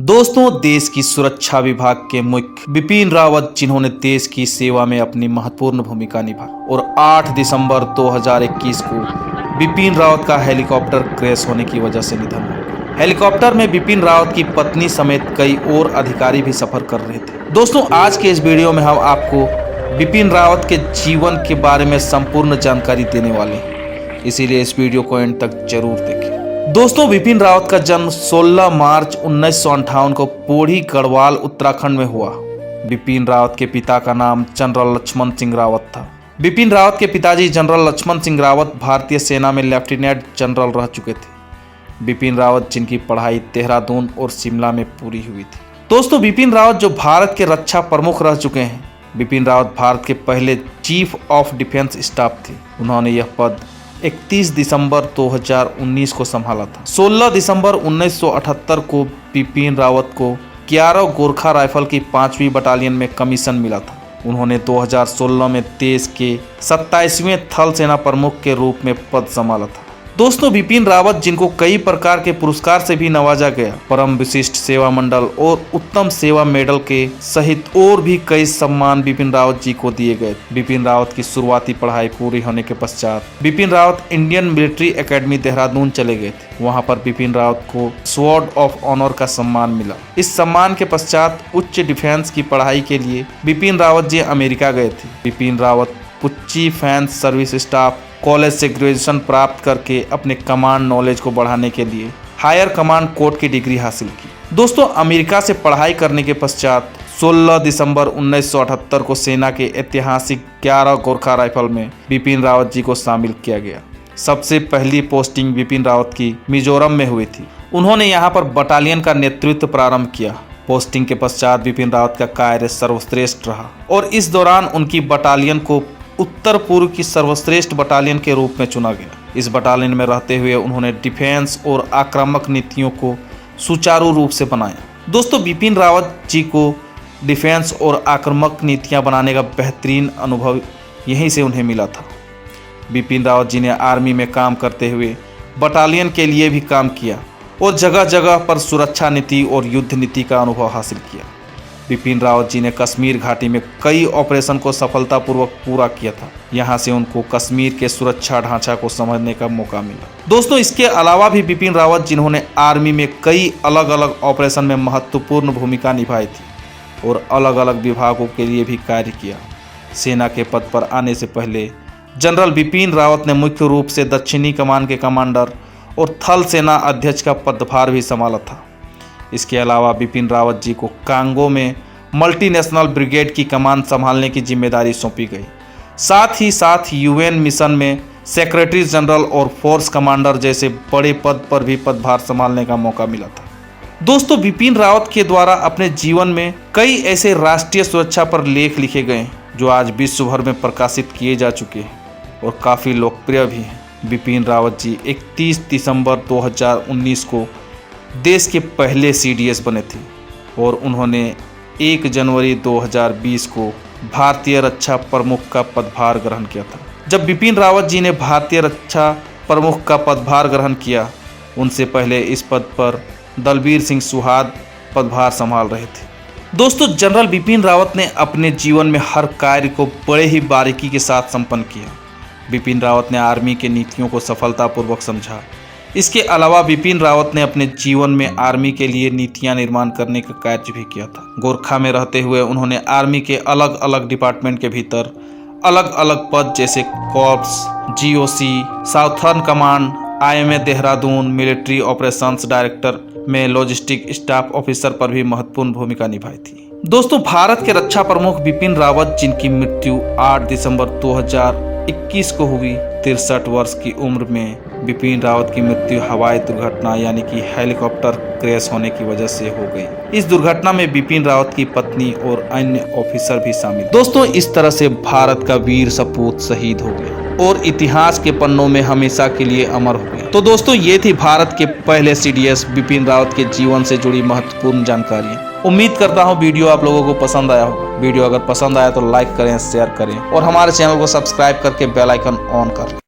दोस्तों, देश की सुरक्षा विभाग के मुख्य बिपिन रावत, जिन्होंने देश की सेवा में अपनी महत्वपूर्ण भूमिका निभाई, और 8 दिसंबर 2021 को बिपिन रावत का हेलीकॉप्टर क्रैश होने की वजह से निधन हो गया। हेलीकॉप्टर में बिपिन रावत की पत्नी समेत कई और अधिकारी भी सफर कर रहे थे। दोस्तों, आज के इस वीडियो में हम आपको बिपिन रावत के जीवन के बारे में संपूर्ण जानकारी देने वाले हैं, इसीलिए इस वीडियो को एंड तक जरूर देखें। दोस्तों, बिपिन रावत का जन्म 16 मार्च 1958 को पोढ़ी गढ़वाल उत्तराखंड में हुआ। बिपिन रावत के पिता का नाम जनरल लक्ष्मण सिंह रावत था। बिपिन रावत के पिताजी जनरल लक्ष्मण सिंह रावत भारतीय सेना में लेफ्टिनेंट जनरल रह चुके थे। बिपिन रावत, जिनकी पढ़ाई देहरादून और शिमला में पूरी हुई थी। दोस्तों, बिपिन रावत जो भारत के रक्षा प्रमुख रह चुके हैं। बिपिन रावत भारत के पहले चीफ ऑफ डिफेंस स्टाफ थे। उन्होंने यह पद 31 दिसंबर 2019 को संभाला था। 16 दिसंबर 1978 को बिपिन रावत को 11 गोरखा राइफल की 5वीं बटालियन में कमीशन मिला था। उन्होंने 2016 में देश के 27वें थल सेना प्रमुख के रूप में पद संभाला था। दोस्तों, बिपिन रावत, जिनको कई प्रकार के पुरस्कार से भी नवाजा गया, परम विशिष्ट सेवा मंडल और उत्तम सेवा मेडल के सहित और भी कई सम्मान बिपिन रावत जी को दिए गए। बिपिन रावत की शुरुआती पढ़ाई पूरी होने के पश्चात Bipin Rawat Indian military academy Dehradun चले गए थे। वहां पर बिपिन रावत को स्वॉर्ड ऑफ ऑनर का सम्मान मिला। इस सम्मान के पश्चात उच्च डिफेंस की पढ़ाई के लिए बिपिन रावत जी अमेरिका गए थे। Bipin Rawat पुच्ची fans service staff college से ग्रेजुएशन प्राप्त करके अपने कमांड नॉलेज को बढ़ाने के लिए हायर कमांड कोर्ट की डिग्री हासिल की। दोस्तों, अमेरिका से पढ़ाई करने के पश्चात 16 दिसंबर 1978 को सेना के ऐतिहासिक 11 गोरखा राइफल में बिपिन रावत जी को शामिल किया गया। सबसे पहली पोस्टिंग बिपिन रावत की मिजोरम में हुई थी। उन्होंने यहाँ पर बटालियन का नेतृत्व प्रारंभ किया। पोस्टिंग के पश्चात बिपिन रावत का कार्य सर्वश्रेष्ठ रहा और इस दौरान उनकी बटालियन को उत्तर पूर्व की सर्वश्रेष्ठ बटालियन के रूप में चुना गया। इस बटालियन में रहते हुए उन्होंने डिफेंस और आक्रामक नीतियों को सुचारू रूप से बनाया। दोस्तों, बिपिन रावत जी को डिफेंस और आक्रामक नीतियां बनाने का बेहतरीन अनुभव यहीं से उन्हें मिला था। बिपिन रावत जी ने आर्मी में काम करते हुए बटालियन के लिए भी काम किया और जगह जगह पर सुरक्षा नीति और युद्ध नीति का अनुभव हासिल किया। बिपिन रावत जी ने कश्मीर घाटी में कई ऑपरेशन को सफलतापूर्वक पूरा किया था। यहां से उनको कश्मीर के सुरक्षा ढांचा को समझने का मौका मिला। दोस्तों, इसके अलावा भी बिपिन रावत, जिन्होंने आर्मी में कई अलग अलग ऑपरेशन में महत्वपूर्ण भूमिका निभाई थी और अलग अलग विभागों के लिए भी कार्य किया। सेना के पद पर आने से पहले जनरल बिपिन रावत ने मुख्य रूप से दक्षिणी कमान के कमांडर और थल सेना अध्यक्ष का पदभार भी संभाला था। इसके अलावा बिपिन रावत जी को कांगो में मल्टीनेशनल ब्रिगेड की कमान संभालने की जिम्मेदारी सौंपी गई। साथ ही साथ यूएन मिशन में सेक्रेटरी जनरल और फोर्स कमांडर जैसे बड़े पद पर भी पदभार संभालने का मौका मिला था। दोस्तों, बिपिन रावत के द्वारा अपने जीवन में कई ऐसे राष्ट्रीय सुरक्षा पर लेख लिखे गए जो आज विश्व भर में प्रकाशित किए जा चुके हैं और काफ़ी लोकप्रिय भी हैं। बिपिन रावत जी 31 दिसंबर 2019 को देश के पहले सीडीएस बने थे और उन्होंने 1 जनवरी 2020 को भारतीय रक्षा प्रमुख का पदभार ग्रहण किया था। जब बिपिन रावत जी ने भारतीय रक्षा प्रमुख का पदभार ग्रहण किया, उनसे पहले इस पद पर दलबीर सिंह सुहाग पदभार संभाल रहे थे। दोस्तों, जनरल बिपिन रावत ने अपने जीवन में हर कार्य को बड़े ही बारीकी के साथ संपन्न किया। बिपिन रावत ने आर्मी के नीतियों को सफलतापूर्वक समझा। इसके अलावा बिपिन रावत ने अपने जीवन में आर्मी के लिए नीतियां निर्माण करने का कार्य भी किया था। गोरखा में रहते हुए उन्होंने आर्मी के अलग अलग डिपार्टमेंट के भीतर अलग अलग पद जैसे corps, GOC, southern command, IMA Dehradun, military operations director में लॉजिस्टिक स्टाफ ऑफिसर पर भी महत्वपूर्ण भूमिका निभाई थी। दोस्तों, भारत के रक्षा प्रमुख बिपिन रावत, जिनकी मृत्यु 8 दिसंबर 2021 को हुई, 63 वर्ष की उम्र में बिपिन रावत की मृत्यु हवाई दुर्घटना यानी कि हेलीकॉप्टर क्रैश होने की वजह से हो गई। इस दुर्घटना में बिपिन रावत की पत्नी और अन्य ऑफिसर भी शामिल। दोस्तों, इस तरह से भारत का वीर सपूत शहीद हो गया और इतिहास के पन्नों में हमेशा के लिए अमर हो गया। तो दोस्तों, ये थी भारत के पहले सीडीएस बिपिन रावत के जीवन से जुड़ी महत्वपूर्ण जानकारी। उम्मीद करता हूँ वीडियो आप लोगों को पसंद आया होगा। वीडियो अगर पसंद आया तो लाइक करें, शेयर करें और हमारे चैनल को सब्सक्राइब करके बेल आइकन ऑन कर लें।